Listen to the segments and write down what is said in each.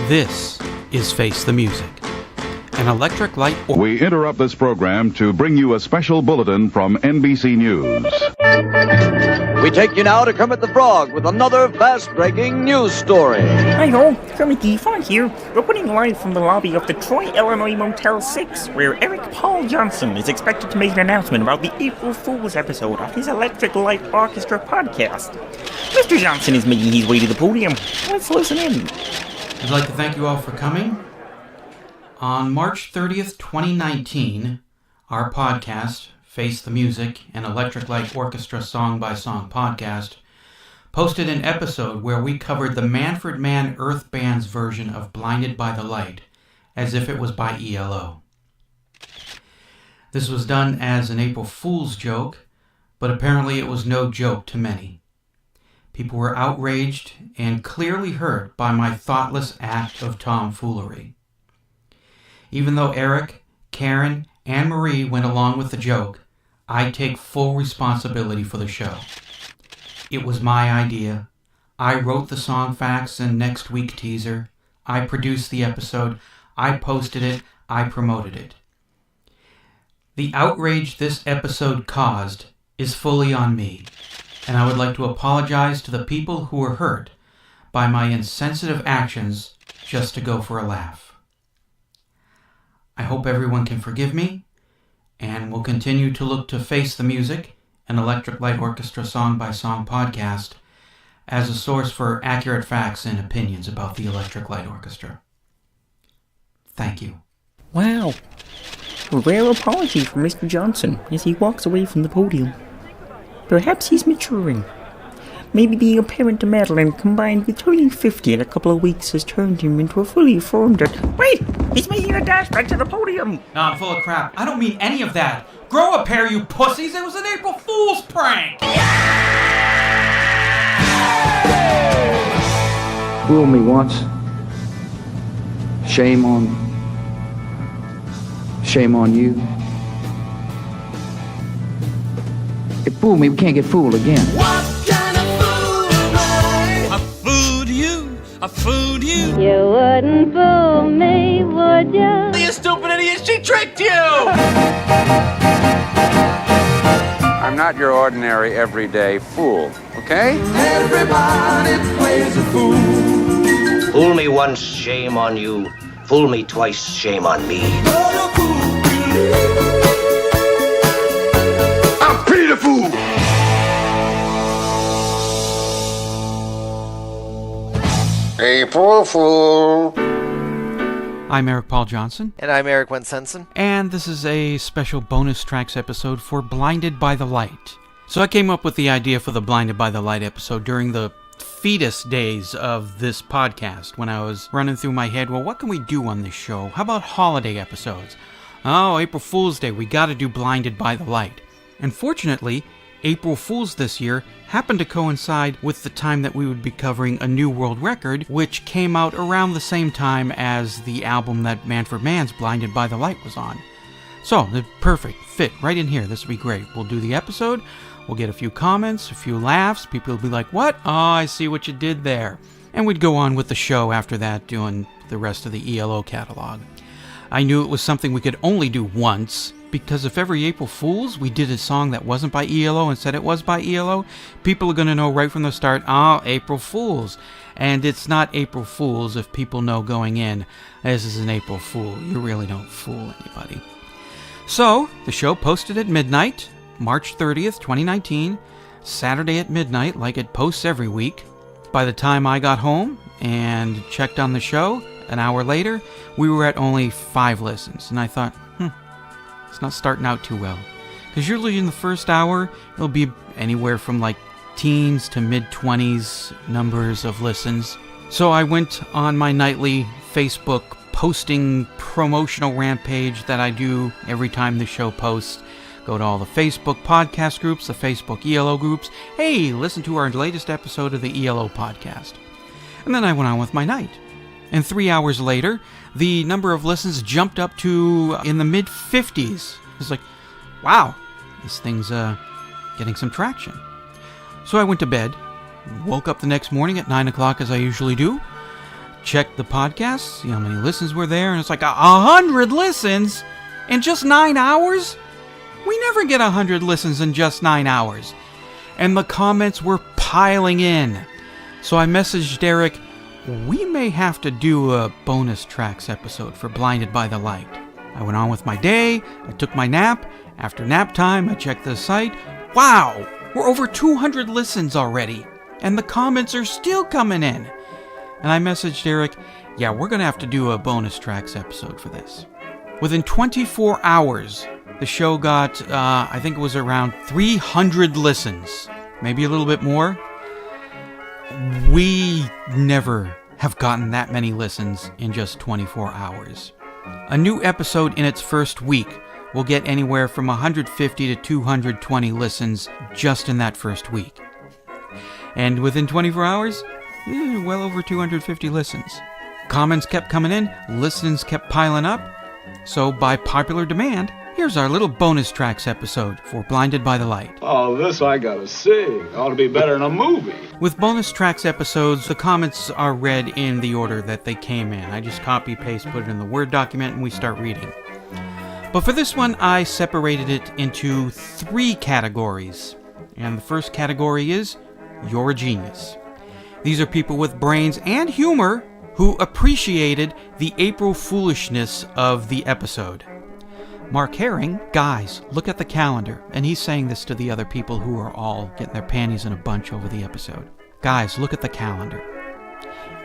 This is Face the Music, an electric light... We interrupt this program to bring you a special bulletin from NBC News. We take you now to Kermit the Frog with another fast-breaking news story. Hi ho, Kermit the Frog here, reporting live from the lobby of the Troy, Illinois Motel 6, where Eric Paul Johnson is expected to make an announcement about the April Fool's episode of his Electric Light Orchestra podcast. Mr. Johnson is making his way to the podium. Let's listen in. I'd like to thank you all for coming. On March 30th, 2019, our podcast, Face the Music, an Electric Light Orchestra song-by-song podcast, posted an episode where we covered the Manfred Mann Earth Band's version of Blinded by the Light, as if it was by ELO. This was done as an April Fool's joke, but apparently it was no joke to many. People were outraged and clearly hurt by my thoughtless act of tomfoolery. Even though Eric, Karen, and Marie went along with the joke, I take full responsibility for the show. It was my idea. I wrote the song facts and next week teaser. I produced the episode. I posted it. I promoted it. The outrage this episode caused is fully on me, and I would like to apologize to the people who were hurt by my insensitive actions just to go for a laugh. I hope everyone can forgive me, and will continue to look to Face the Music, an Electric Light Orchestra song-by-song podcast, as a source for accurate facts and opinions about the Electric Light Orchestra. Thank you. Wow. A rare apology from Mr. Johnson as he walks away from the podium. Perhaps he's maturing. Maybe being a parent to Madeline combined with turning 50 in a couple of weeks has turned him into a fully formed... Wait! He's making a dash back to the podium! No, I'm full of crap. I don't mean any of that. Grow a pair, you pussies! It was an April Fool's prank! Fool me once. Shame on you. It fooled me, we can't get fooled again. What kind of fool am I? I fooled you. You wouldn't fool me, would you? You stupid idiot, she tricked you! I'm not your ordinary everyday fool, okay? Everybody plays a fool. Fool me once, shame on you. Fool me twice, shame on me. But a fool believes. I'm Peter the Fool! April Fool! I'm Eric Paul Johnson. And I'm Eric Wensensen. And this is a special bonus tracks episode for Blinded by the Light. So I came up with the idea for the Blinded by the Light episode during the fetus days of this podcast, when I was running through my head, well, what can we do on this show? How about holiday episodes? Oh, April Fool's Day, we gotta do Blinded by the Light. Unfortunately, April Fool's this year happened to coincide with the time that we would be covering a new world record, which came out around the same time as the album that Manfred Mann's Blinded by the Light was on. So, the perfect fit right in here. This will be great. We'll do the episode, we'll get a few comments, a few laughs, people will be like, what? Oh, I see what you did there. And we'd go on with the show after that, doing the rest of the ELO catalog. I knew it was something we could only do once, because if every April Fool's we did a song that wasn't by ELO and said it was by ELO, people are going to know right from the start, oh, April Fool's. And it's not April Fool's if people know going in, this is an April Fool. You really don't fool anybody. So, the show posted at midnight, March 30th, 2019, Saturday at midnight, like it posts every week. By the time I got home and checked on the show, an hour later, we were at only 5 listens. And I thought, it's not starting out too well. Because usually in the first hour, it'll be anywhere from like teens to mid-20s numbers of listens. So I went on my nightly Facebook posting promotional rampage that I do every time the show posts. Go to all the Facebook podcast groups, the Facebook ELO groups. Hey, listen to our latest episode of the ELO podcast. And then I went on with my night. And 3 hours later, the number of listens jumped up to in the mid-50s. It's like, wow, this thing's getting some traction. So I went to bed, woke up the next morning at 9 o'clock as I usually do, checked the podcast, see how many listens were there, and it's like 100 listens in just 9 hours? We never get 100 listens in just 9 hours. And the comments were piling in. So I messaged Derek, we may have to do a bonus tracks episode for Blinded by the Light. I went on with my day, I took my nap. After nap time, I checked the site. Wow, we're over 200 listens already. And the comments are still coming in. And I messaged Derek, yeah, we're going to have to do a bonus tracks episode for this. Within 24 hours, the show got, I think it was around 300 listens. Maybe a little bit more. We never have gotten that many listens in just 24 hours. A new episode in its first week will get anywhere from 150 to 220 listens just in that first week. And within 24 hours, well over 250 listens. Comments kept coming in, listens kept piling up. So by popular demand, here's our little bonus tracks episode for Blinded by the Light. Oh, this I gotta see. Ought to be better than a movie. With bonus tracks episodes, the comments are read in the order that they came in. I just copy, paste, put it in the Word document, and we start reading. But for this one, I separated it into 3 categories. And the first category is, You're a Genius. These are people with brains and humor who appreciated the April foolishness of the episode. Mark Herring, guys, look at the calendar. And he's saying this to the other people who are all getting their panties in a bunch over the episode. Guys, look at the calendar.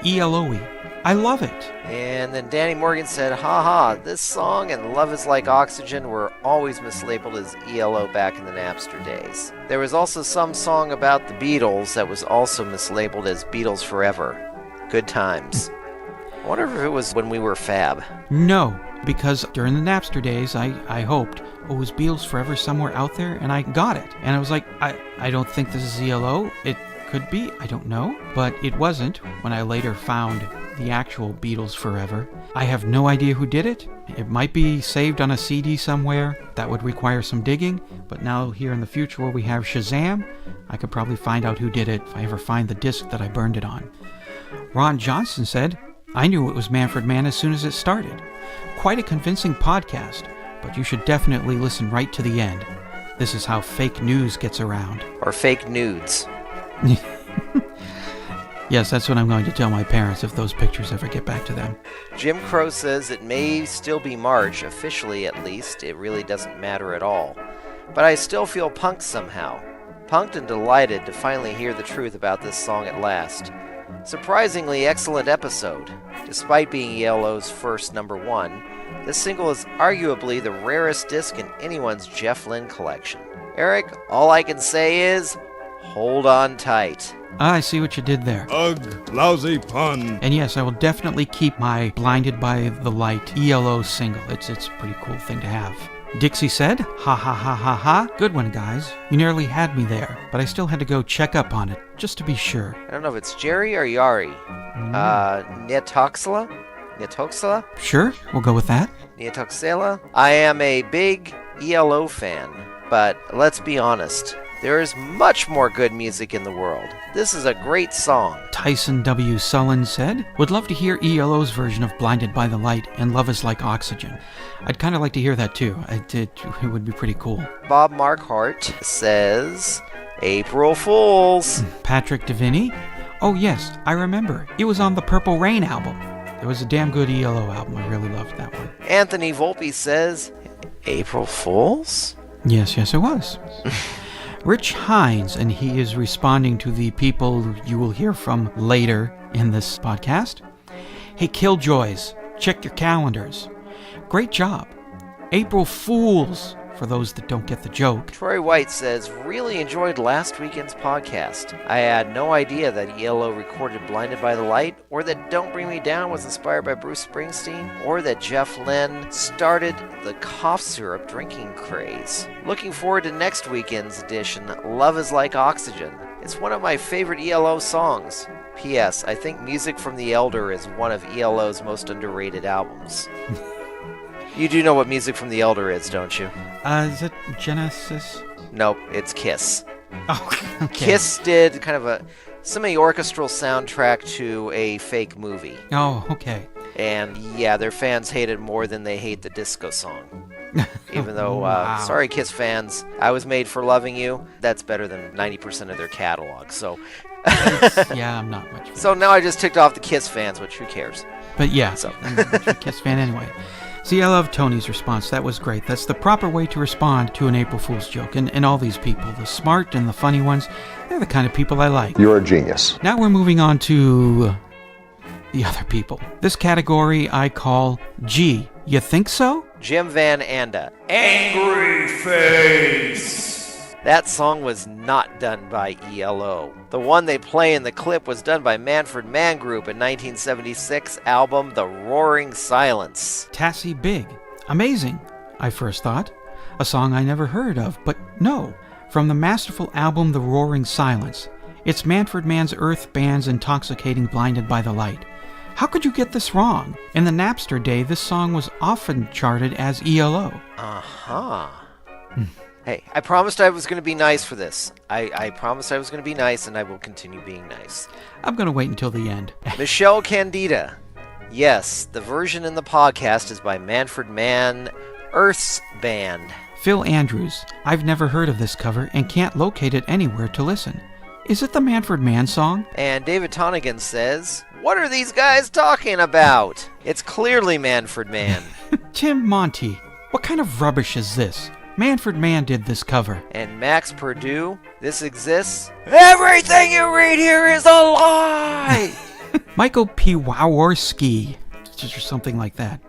ELOE, I love it. And then Danny Morgan said, haha, this song and Love is Like Oxygen were always mislabeled as ELO back in the Napster days. There was also some song about the Beatles that was also mislabeled as Beatles Forever. Good times. I wonder if it was when we were fab. No, because during the Napster days, I hoped, was Beatles Forever somewhere out there? And I got it. And I was like, I don't think this is ELO. It could be, I don't know. But it wasn't when I later found the actual Beatles Forever. I have no idea who did it. It might be saved on a CD somewhere. That would require some digging. But now here in the future where we have Shazam, I could probably find out who did it if I ever find the disc that I burned it on. Ron Johnson said, I knew it was Manfred Mann as soon as it started. Quite a convincing podcast, but you should definitely listen right to the end. This is how fake news gets around. Or fake nudes. Yes, that's what I'm going to tell my parents if those pictures ever get back to them. Jim Crow says it may still be March, officially at least. It really doesn't matter at all. But I still feel punked somehow. Punked and delighted to finally hear the truth about this song at last. Surprisingly excellent episode. Despite being ELO's first #1, this single is arguably the rarest disc in anyone's Jeff Lynne collection. Eric, all I can say is, hold on tight. I see what you did there. Ugh, lousy pun. And yes, I will definitely keep my Blinded by the Light ELO single. It's a pretty cool thing to have. Dixie said, ha ha ha ha ha, good one guys. You nearly had me there, but I still had to go check up on it, just to be sure. I don't know if it's Jerry or Yari. Netoxala? Netoxala? Sure, we'll go with that. Netoxala? I am a big ELO fan, but let's be honest. There is much more good music in the world. This is a great song. Tyson W. Sullen said, would love to hear ELO's version of Blinded by the Light and Love is Like Oxygen. I'd kind of like to hear that too. It would be pretty cool. Bob Markhart says, April Fools. Patrick Deviney? Oh yes, I remember. It was on the Purple Rain album. It was a damn good ELO album. I really loved that one. Anthony Volpe says, April Fools? Yes, it was. Rich Hines, and he is responding to the people you will hear from later in this podcast. Hey, Killjoys, check your calendars. Great job. April Fools, for those that don't get the joke. Troy White says, really enjoyed last weekend's podcast. I had no idea that ELO recorded Blinded by the Light, or that Don't Bring Me Down was inspired by Bruce Springsteen, or that Jeff Lynne started the cough syrup drinking craze. Looking forward to next weekend's edition, Love is Like Oxygen. It's one of my favorite ELO songs. P.S. I think Music from the Elder is one of ELO's most underrated albums. You do know what Music from the Elder is, don't you? Is it Genesis? Nope, it's Kiss. Oh, okay. Kiss did kind of semi-orchestral soundtrack to a fake movie. Oh, okay. And yeah, their fans hate it more than they hate the disco song. Even though, Wow. sorry Kiss fans, I Was Made for Loving You, that's better than 90% of their catalog. So Yeah, I'm not much. So now I just ticked off the Kiss fans, which who cares? But yeah, So. I'm not much of a Kiss fan anyway. See, I love Tony's response. That was great. That's the proper way to respond to an April Fool's joke. And all these people, the smart and the funny ones, they're the kind of people I like. You're a genius. Now we're moving on to the other people. This category I call G. You think so? Jim Van Anda. Angry face. That song was not done by ELO. The one they play in the clip was done by Manfred Mann Group in 1976 album The Roaring Silence. Tassie Big. Amazing, I first thought. A song I never heard of, but no. From the masterful album The Roaring Silence. It's Manfred Mann's Earth Band's intoxicating Blinded by the Light. How could you get this wrong? In the Napster day, this song was often charted as ELO. Uh-huh. Hey, I promised I was going to be nice for this. I promised I was going to be nice, and I will continue being nice. I'm going to wait until the end. Michelle Candida. Yes, the version in the podcast is by Manfred Mann, Earth's Band. Phil Andrews. I've never heard of this cover and can't locate it anywhere to listen. Is it the Manfred Mann song? And David Tonigan says, what are these guys talking about? It's clearly Manfred Mann. Tim Monty. What kind of rubbish is this? Manfred Mann did this cover. And Max Purdue, this exists. Everything you read here is a lie! Michael P. Waworski, or something like that.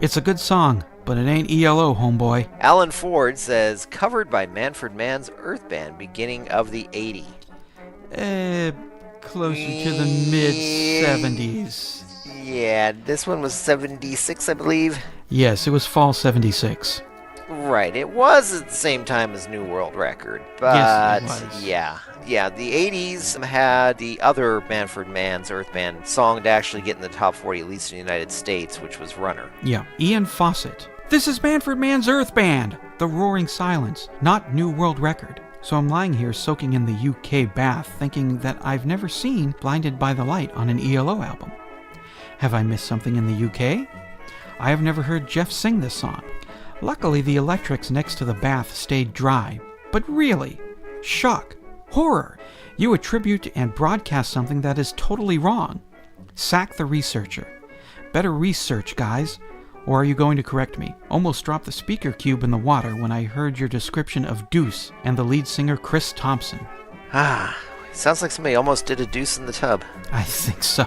It's a good song, but it ain't ELO, homeboy. Alan Ford says, covered by Manfred Mann's Earth Band beginning of the 80s. Closer to the mid-70s. Yeah, this one was 76, I believe. Yes, it was fall 76. Right, it was at the same time as New World Record, but yes, it was. yeah, the 80s had the other Manfred Mann's Earth Band song to actually get in the top 40, at least in the United States, which was Runner. Yeah, Ian Fawcett. This is Manfred Mann's Earth Band, The Roaring Silence, not New World Record. So I'm lying here soaking in the UK bath, thinking that I've never seen Blinded by the Light on an ELO album. Have I missed something in the UK? I have never heard Jeff sing this song. Luckily, the electrics next to the bath stayed dry. But really, shock, horror. You attribute and broadcast something that is totally wrong. Sack the researcher. Better research, guys. Or are you going to correct me? Almost dropped the speaker cube in the water when I heard your description of Deuce and the lead singer Chris Thompson. Sounds like somebody almost did a deuce in the tub. I think so.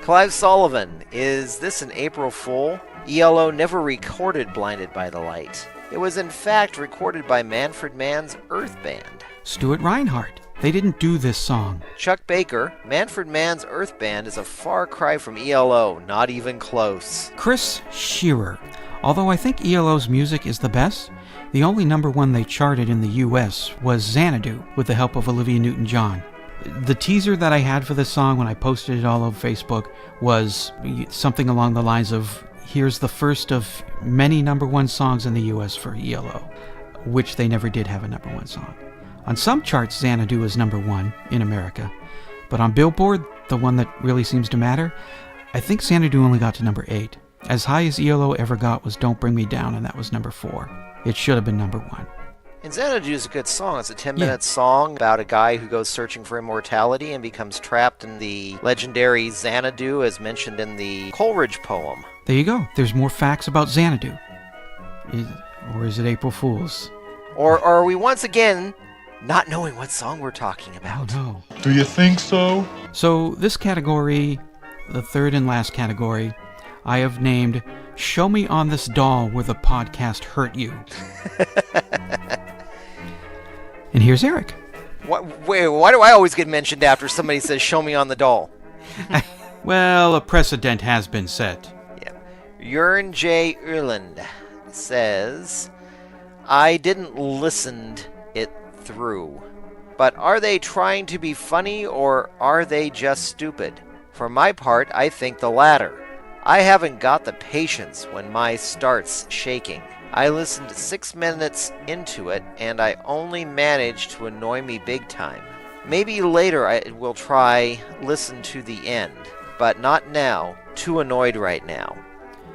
Clive Sullivan, is this an April Fool? ELO never recorded Blinded by the Light. It was in fact recorded by Manfred Mann's Earth Band. Stuart Reinhardt. They didn't do this song. Chuck Baker, Manfred Mann's Earth Band is a far cry from ELO, not even close. Chris Shearer. Although I think ELO's music is the best, the only number one they charted in the US was Xanadu with the help of Olivia Newton-John. The teaser that I had for this song when I posted it all over Facebook was something along the lines of, here's the first of many number one songs in the US for ELO, which they never did have a number one song. On some charts, Xanadu is number one in America, but on Billboard, the one that really seems to matter, I think Xanadu only got to number 8. As high as ELO ever got was Don't Bring Me Down, and that was number 4. It should have been number 1. And Xanadu is a good song. It's a 10-minute song about a guy who goes searching for immortality and becomes trapped in the legendary Xanadu as mentioned in the Coleridge poem. There you go. There's more facts about Xanadu. Or is it April Fool's? Or are we once again not knowing what song we're talking about? Oh, no. Do you think so? So this category, the third and last category, I have named Show Me on This Doll Where the Podcast Hurt You. And here's Eric. Wait, why do I always get mentioned after somebody says, show me on the doll? Well, a precedent has been set. Yeah. Jörn J. Erland says, I didn't listen it through. But are they trying to be funny or are they just stupid? For my part, I think the latter. I haven't got the patience when my starts shaking. I listened 6 minutes into it, and I only managed to annoy me big time. Maybe later I will try listen to the end, but not now. Too annoyed right now.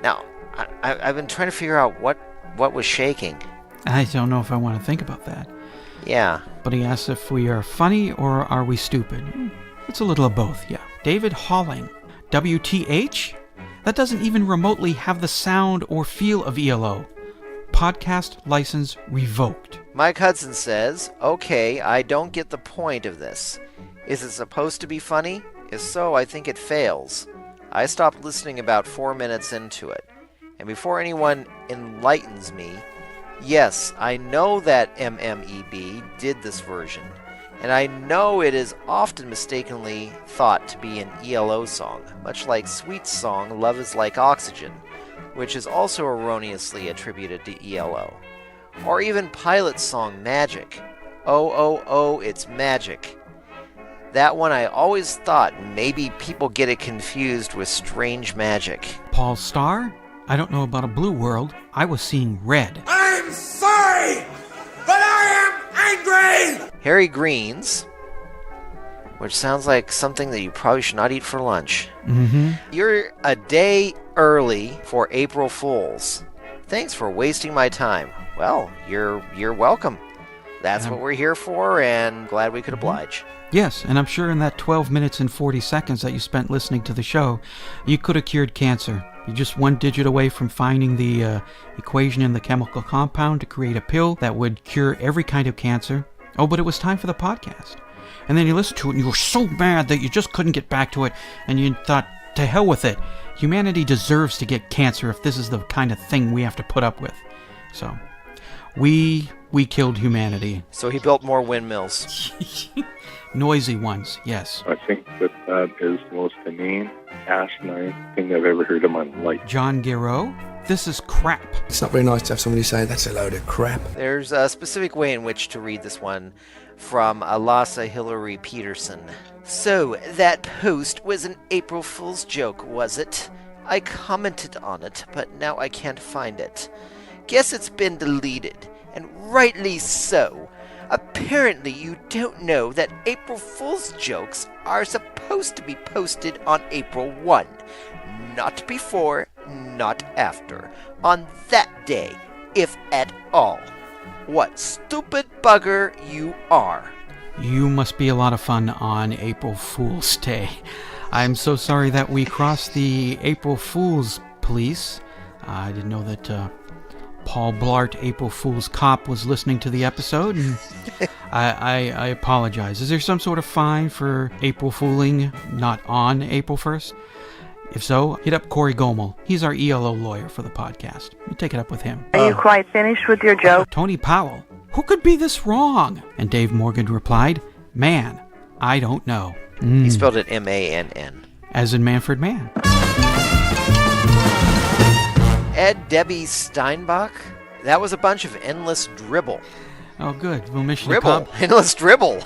Now, I've been trying to figure out what was shaking. I don't know if I want to think about that. Yeah. But he asks if we are funny or are we stupid. It's a little of both, yeah. David Halling. WTH? That doesn't even remotely have the sound or feel of ELO. Podcast license revoked. Mike Hudson says, okay, I don't get the point of this. Is it supposed to be funny? If so, I think it fails. I stopped listening about 4 minutes into it. And before anyone enlightens me, yes, I know that MMEB did this version. And I know it is often mistakenly thought to be an ELO song, much like Sweet's song Love Is Like Oxygen, which is also erroneously attributed to ELO. Or even Pilot's song Magic. Oh, oh, oh, it's magic. That one I always thought maybe people get it confused with Strange Magic. Paul Starr? I don't know about a blue world. I was seeing red. I'm sorry, but I am angry! Harry Greens, which sounds like something that you probably should not eat for lunch. Mm-hmm. You're a day early for April Fools. Thanks for wasting my time. Well, you're welcome. That's what we're here for, and glad we could oblige. Yes, and I'm sure in that 12 minutes and 40 seconds that you spent listening to the show, you could have cured cancer. You're just one digit away from finding the equation in the chemical compound to create a pill that would cure every kind of cancer. Oh, but it was time for the podcast. And then you listened to it and you were so mad that you just couldn't get back to it, and you thought, to hell with it. Humanity deserves to get cancer if this is the kind of thing we have to put up with. So, we killed humanity. So he built more windmills. Noisy ones, yes. I think that is the most inane, asinine thing I've ever heard in my life. John Guerreau, this is crap. It's not very nice to have somebody say, that's a load of crap. There's a specific way in which to read this one from Alasa Hillary Peterson. So, that post was an April Fool's joke, was it? I commented on it, but now I can't find it. Guess it's been deleted, and rightly so. Apparently you don't know that April Fool's jokes are supposed to be posted on April 1. Not before, not after. On that day, if at all. What stupid bugger you are. You must be a lot of fun on April Fool's Day. I'm so sorry that we crossed the April Fool's police. I didn't know that Paul Blart, April Fool's cop, was listening to the episode. And I apologize. Is there some sort of fine for April Fooling not on April 1st? If so, hit up Corey Gomel. He's our ELO lawyer for the podcast. You take it up with him. Are you quite finished with your joke? Tony Powell. Who could be this wrong? And Dave Morgan replied, man, I don't know. He spelled it M-A-N-N. As in Manfred Mann. Ed Debbie Steinbach? That was a bunch of endless dribble. Oh, good. Well, mission accomplished. Endless dribble.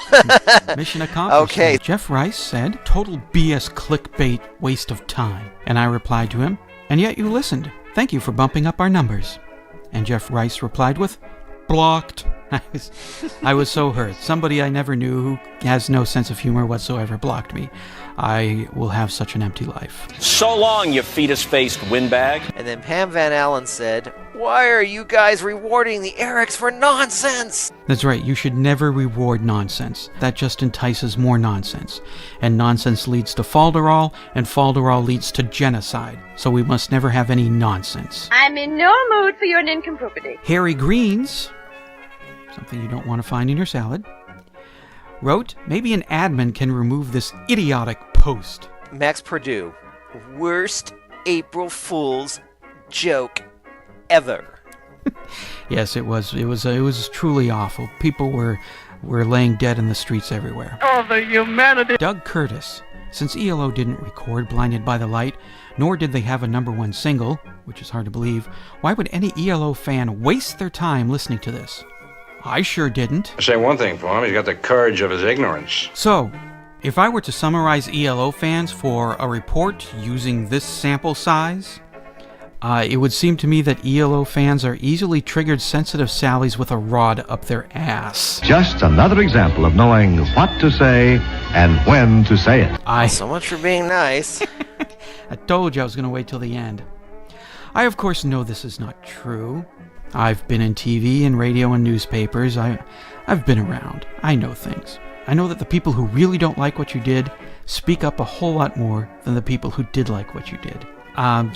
Mission accomplished. Okay. Jeff Rice said, total BS clickbait waste of time. And I replied to him, and yet you listened. Thank you for bumping up our numbers. And Jeff Rice replied with, blocked. I was so hurt. Somebody I never knew who has no sense of humor whatsoever blocked me. I will have such an empty life. So long, you fetus-faced windbag. And then Pam Van Allen said, why are you guys rewarding the Erics for nonsense? That's right, you should never reward nonsense. That just entices more nonsense. And nonsense leads to falderall, and falderall leads to genocide. So we must never have any nonsense. I'm in no mood for your nincompoopity. Harry Greens, something you don't want to find in your salad, wrote, maybe an admin can remove this idiotic post. Max Purdue, worst April Fool's joke ever. Yes, it was truly awful. People were laying dead in the streets everywhere. Oh, the humanity! Doug Curtis, since ELO didn't record Blinded by the Light, nor did they have a #1 single, which is hard to believe, why would any ELO fan waste their time listening to this? I sure didn't. I say one thing for him, he's got the courage of his ignorance. So, if I were to summarize ELO fans for a report using this sample size, It would seem to me that ELO fans are easily triggered sensitive Sallies with a rod up their ass. Just another example of knowing what to say and when to say it. So much for being nice. I told you I was going to wait till the end. I, of course, know this is not true. I've been in TV and radio and newspapers. I've been around. I know things. I know that the people who really don't like what you did speak up a whole lot more than the people who did like what you did.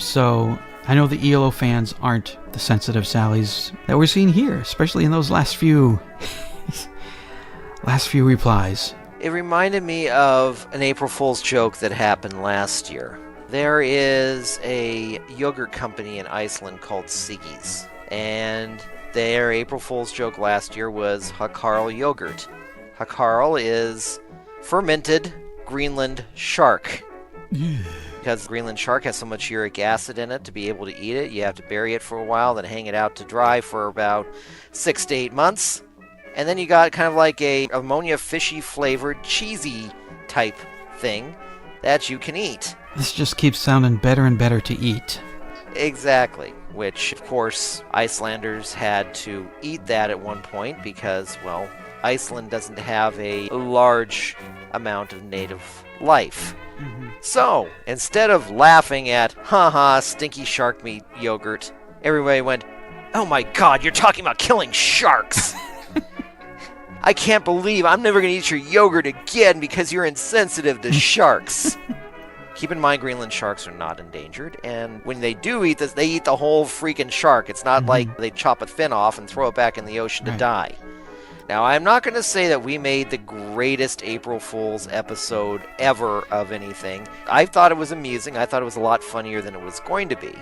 So I know the ELO fans aren't the sensitive Sallies that we're seeing here, especially in those last few replies. It reminded me of an April Fool's joke that happened last year. There is a yogurt company in Iceland called Siggy's, and their April Fool's joke last year was Hakarl yogurt. Hakarl is fermented Greenland shark. Yeah. Because Greenland shark has so much uric acid in it, to be able to eat it, you have to bury it for a while, then hang it out to dry for about 6 to 8 months. And then you got kind of like a ammonia fishy flavored cheesy type thing that you can eat. This just keeps sounding better and better to eat. Exactly. Which, of course, Icelanders had to eat that at one point because, well, Iceland doesn't have a large amount of native life. Mm-hmm. So, instead of laughing at, haha, stinky shark meat yogurt, everybody went, oh my god, you're talking about killing sharks! I can't believe I'm never going to eat your yogurt again because you're insensitive to sharks. Keep in mind, Greenland sharks are not endangered, and when they do eat this, they eat the whole freaking shark. It's not like they chop a fin off and throw it back in the ocean to die. Now, I'm not going to say that we made the greatest April Fool's episode ever of anything. I thought it was amusing. I thought it was a lot funnier than it was going to be.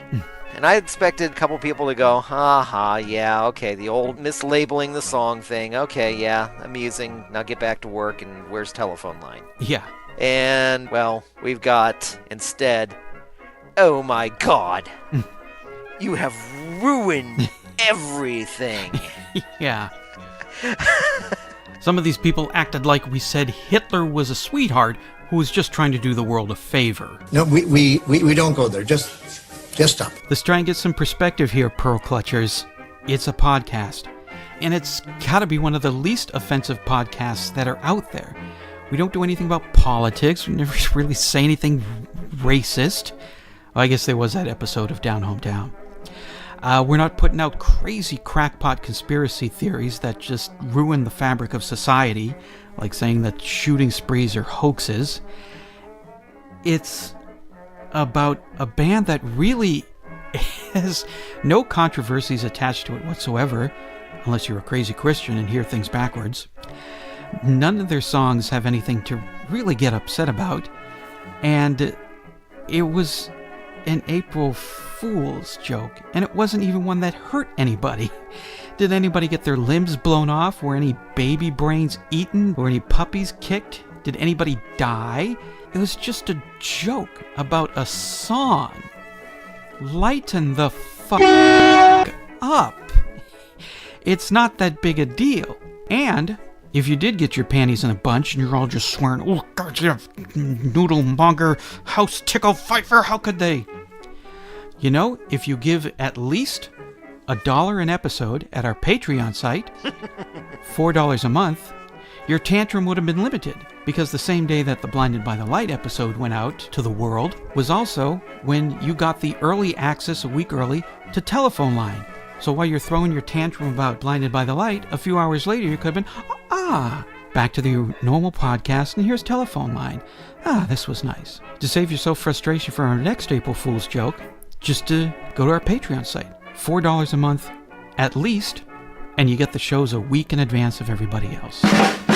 And I expected a couple people to go, ha, yeah, okay, the old mislabeling the song thing. Okay, yeah, amusing. Now get back to work, and where's telephone line? Yeah. And, well, we've got, instead, oh my god, you have ruined everything. Yeah. Some of these people acted like we said Hitler was a sweetheart who was just trying to do the world a favor. No, we don't go there. Just stop. Let's try and get some perspective here, Pearl Clutchers. It's a podcast, and it's gotta be one of the least offensive podcasts that are out there. We don't do anything about politics. We never really say anything racist. Well, I guess there was that episode of Down Home Down. We're not putting out crazy crackpot conspiracy theories that just ruin the fabric of society, like saying that shooting sprees are hoaxes. It's about a band that really has no controversies attached to it whatsoever, unless you're a crazy Christian and hear things backwards. None of their songs have anything to really get upset about, and it was an April Fool's joke, and it wasn't even one that hurt anybody. Did anybody get their limbs blown off? Were any baby brains eaten? Were any puppies kicked? Did anybody die? It was just a joke about a song. Lighten the fuck up. It's not that big a deal. And if you did get your panties in a bunch and you're all just swearing, oh god, you noodle monger, house tickle fifer, how could they? You know, if you give at least $1 an episode at our Patreon site, $4 a month, your tantrum would have been limited, because the same day that the Blinded by the Light episode went out to the world was also when you got the early access a week early to Telephone Line. So while you're throwing your tantrum about Blinded by the Light, a few hours later you could have been, back to the normal podcast, and here's Telephone Line. This was nice. To save yourself frustration for our next April Fool's joke, just to go to our Patreon site. $4 a month, at least, and you get the shows a week in advance of everybody else.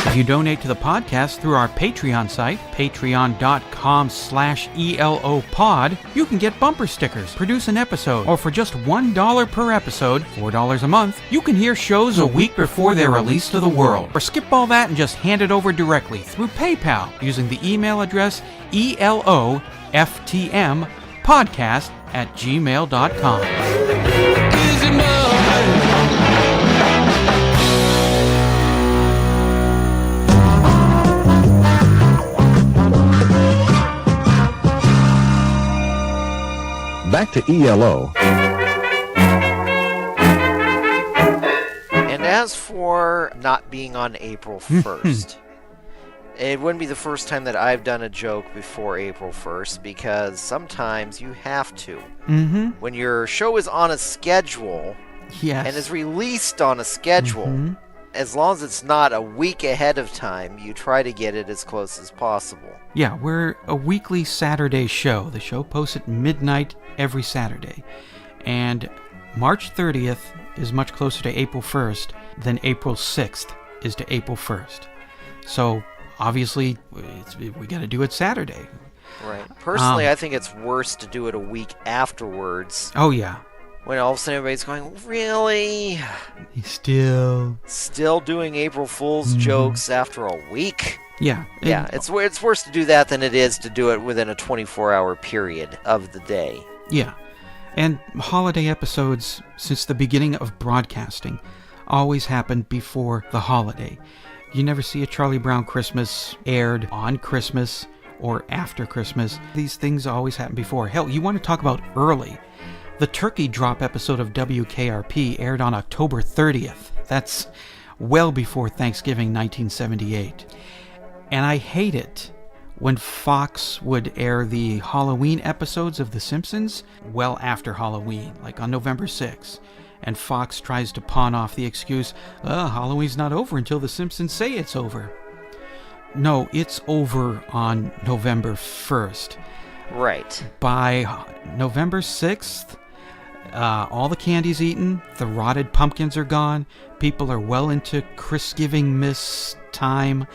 If you donate to the podcast through our Patreon site, patreon.com/ELOpod, you can get bumper stickers, produce an episode, or for just $1 per episode, $4 a month, you can hear shows a week before they're released to the world. Or skip all that and just hand it over directly through PayPal using the email address eloftmpodcast@gmail.com. back to ELO. And as for not being on April 1st, it wouldn't be the first time that I've done a joke before April 1st, because sometimes you have to. Mm-hmm. When your show is on a schedule and is released on a schedule, as long as it's not a week ahead of time, you try to get it as close as possible. Yeah, we're a weekly Saturday show. The show posts at midnight every Saturday. And March 30th is much closer to April 1st than April 6th is to April 1st. So, obviously, we got to do it Saturday. Right. Personally, I think it's worse to do it a week afterwards. Oh, yeah. When all of a sudden everybody's going, really? Still doing April Fool's jokes after a week? Yeah. Yeah, it's worse to do that than it is to do it within a 24-hour period of the day. Yeah. And holiday episodes, since the beginning of broadcasting, always happen before the holiday. You never see a Charlie Brown Christmas aired on Christmas or after Christmas. These things always happen before. Hell, you want to talk about early. The Turkey Drop episode of WKRP aired on October 30th. That's well before Thanksgiving 1978. And I hate it when Fox would air the Halloween episodes of The Simpsons well after Halloween, like on November 6th. And Fox tries to pawn off the excuse, Halloween's not over until The Simpsons say it's over. No, it's over on November 1st. Right. By November 6th, all the candy's eaten, the rotted pumpkins are gone, people are well into Christmas time.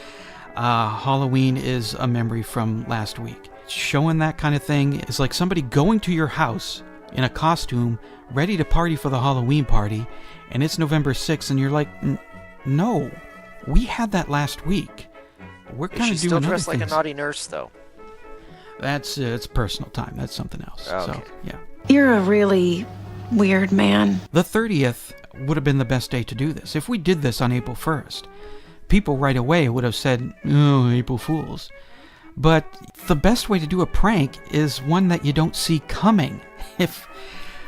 Halloween is a memory from last week. Showing that kind of thing is like somebody going to your house in a costume, ready to party for the Halloween party, and it's November 6th, and you're like, no, we had that last week. We're kind of doing other things. She's still dressed like a naughty nurse, though. That's it's personal time. That's something else. Okay. So, yeah. You're a really weird man. The 30th would have been the best day to do this. If we did this on April 1st, people right away would have said, oh, April Fools. But the best way to do a prank is one that you don't see coming.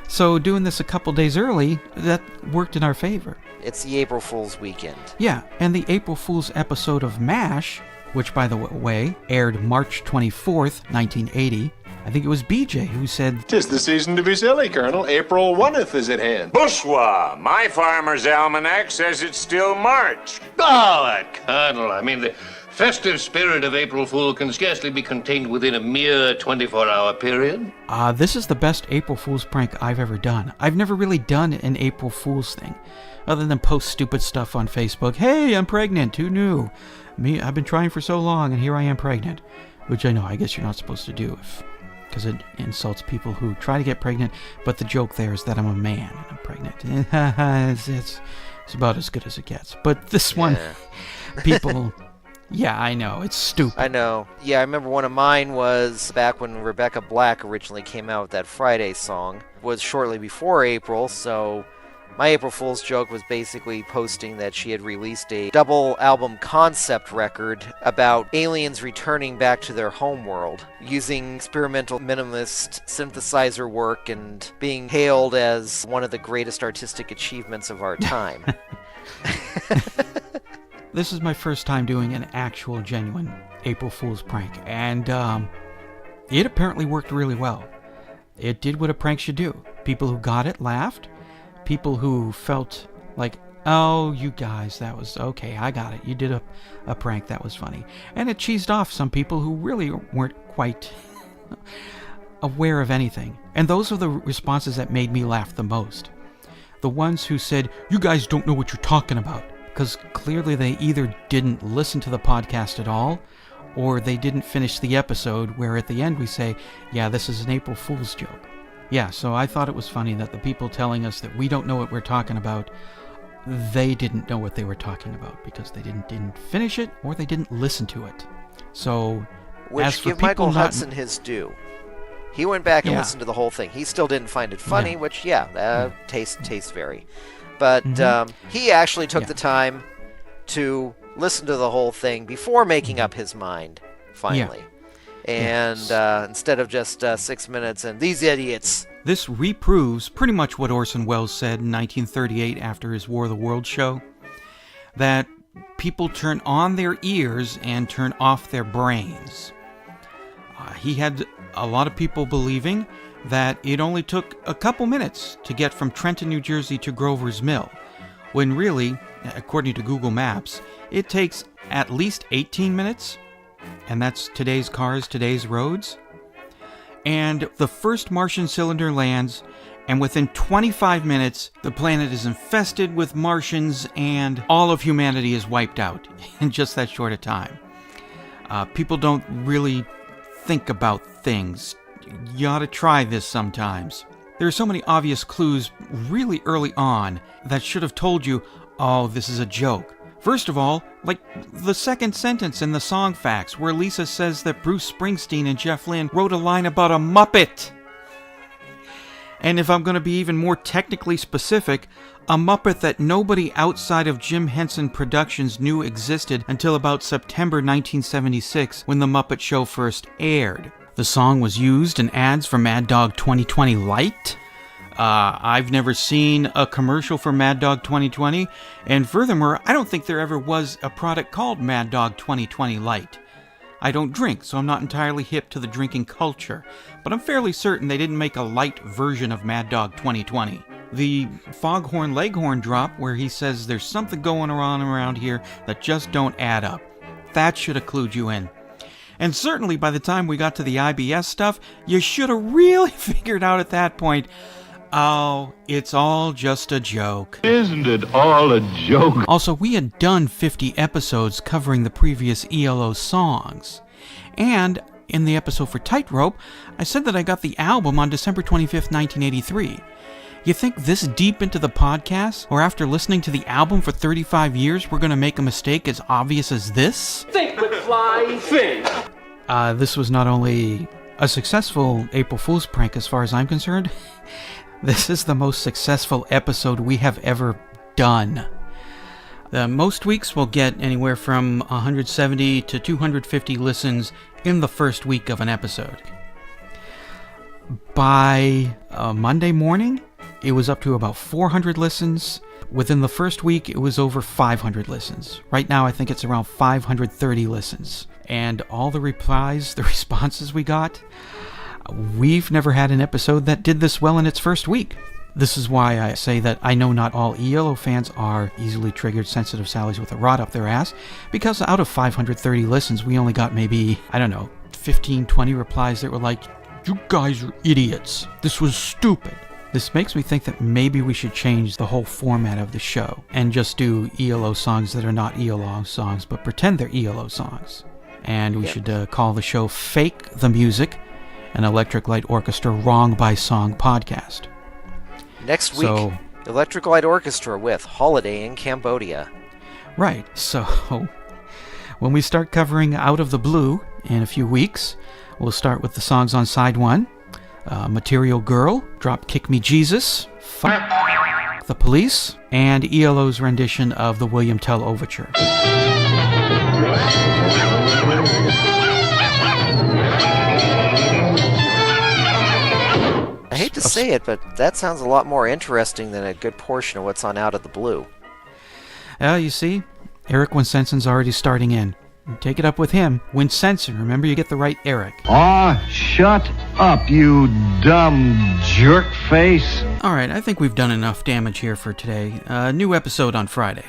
So doing this a couple days early, that worked in our favor. It's the April Fool's weekend. Yeah, and the April Fool's episode of MASH, which, by the way, aired March 24th, 1980. I think it was BJ who said, "'Tis the season to be silly, Colonel. April 1th is at hand." Bourgeois, my farmer's almanac says it's still March. Oh, Colonel, I mean, the festive spirit of April Fool can scarcely be contained within a mere 24-hour period. This is the best April Fool's prank I've ever done. I've never really done an April Fool's thing, other than post stupid stuff on Facebook. Hey, I'm pregnant. Who knew? I've been trying for so long, and here I am pregnant. Which I know, I guess you're not supposed to do, because it insults people who try to get pregnant, but the joke there is that I'm a man and I'm pregnant. It's about as good as it gets. But this one, people... Yeah, I know. It's stupid. I know. Yeah, I remember one of mine was back when Rebecca Black originally came out with that Friday song. Was shortly before April, so my April Fool's joke was basically posting that she had released a double album concept record about aliens returning back to their homeworld using experimental minimalist synthesizer work and being hailed as one of the greatest artistic achievements of our time. This is my first time doing an actual, genuine April Fool's prank, and it apparently worked really well. It did what a prank should do. People who got it laughed. People who felt like, oh, you guys, that was okay, I got it. You did a prank, that was funny. And it cheesed off some people who really weren't quite aware of anything. And those are the responses that made me laugh the most. The ones who said, you guys don't know what you're talking about. Because clearly they either didn't listen to the podcast at all, or they didn't finish the episode where at the end we say, yeah, this is an April Fool's joke. Yeah, so I thought it was funny that the people telling us that we don't know what we're talking about, they didn't know what they were talking about because they didn't finish it or they didn't listen to it. So, which give Michael Hudson his due. He went back and listened to the whole thing. He still didn't find it funny, which, tastes vary. But he actually took the time to listen to the whole thing before making up his mind, finally. And instead of just 6 minutes and these idiots This reproves pretty much what Orson Welles said in 1938 after his War of the Worlds show, that people turn on their ears and turn off their brains. He had a lot of people believing that it only took a couple minutes to get from Trenton, New Jersey to Grover's Mill, when really, according to Google Maps, it takes at least 18 minutes, and that's today's cars, today's roads. And the first Martian cylinder lands, and within 25 minutes, the planet is infested with Martians, and all of humanity is wiped out in just that short a time. People don't really think about things. You ought to try this sometimes. There are so many obvious clues really early on that should have told you, oh, this is a joke. First of all, like the second sentence in the song facts where Lisa says that Bruce Springsteen and Jeff Lynne wrote a line about a Muppet. And if I'm going to be even more technically specific, a Muppet that nobody outside of Jim Henson Productions knew existed until about September 1976 when The Muppet Show first aired. The song was used in ads for Mad Dog 2020 Lite. I've never seen a commercial for Mad Dog 2020, and furthermore, I don't think there ever was a product called Mad Dog 2020 Lite. I don't drink, so I'm not entirely hip to the drinking culture, but I'm fairly certain they didn't make a light version of Mad Dog 2020. The Foghorn Leghorn drop, where he says there's something going on around here that just don't add up. That should have clued you in. And certainly by the time we got to the IBS stuff, you should have really figured out at that point, oh, it's all just a joke. Isn't it all a joke? Also, we had done 50 episodes covering the previous ELO songs. And in the episode for Tightrope, I said that I got the album on December 25th, 1983. You think this deep into the podcast, or after listening to the album for 35 years, we're going to make a mistake as obvious as this? Think, McFly, think! This was not only a successful April Fool's prank as far as I'm concerned, this is the most successful episode we have ever done. Most weeks we'll get anywhere from 170 to 250 listens in the first week of an episode. By Monday morning, it was up to about 400 listens. Within the first week, it was over 500 listens. Right now, I think it's around 530 listens. And all the replies, the responses we got, we've never had an episode that did this well in its first week. This is why I say that I know not all ELO fans are easily triggered sensitive Sallies with a rod up their ass, because out of 530 listens, we only got maybe, 15, 20 replies that were like, "You guys are idiots. This was stupid." This makes me think that maybe we should change the whole format of the show and just do ELO songs that are not ELO songs, but pretend they're ELO songs. And we should call the show Fake the Music, an Electric Light Orchestra Wrong by Song podcast. Next week, Electric Light Orchestra with Holiday in Cambodia. Right, so when we start covering Out of the Blue in a few weeks, we'll start with the songs on side 1. Material Girl, Drop Kick Me Jesus, Fuck the Police, and ELO's rendition of the William Tell Overture. I hate to say it, but that sounds a lot more interesting than a good portion of what's on Out of the Blue. You see, Eric Winsensen's already starting in. Take it up with him. Winsensen, remember you get the right Eric. Aw, shut up, you dumb jerk face. Alright, I think we've done enough damage here for today. New episode on Friday.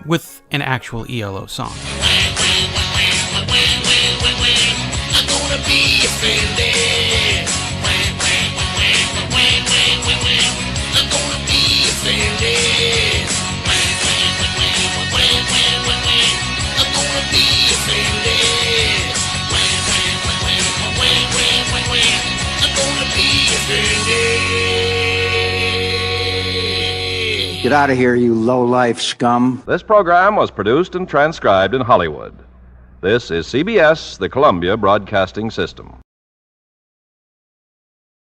With an actual ELO song. I'm gonna be offended. I'm gonna be offended. I'm gonna be offended. I'm gonna be offended. Get out of here, you low-life scum. This program was produced and transcribed in Hollywood. This is CBS, the Columbia Broadcasting System.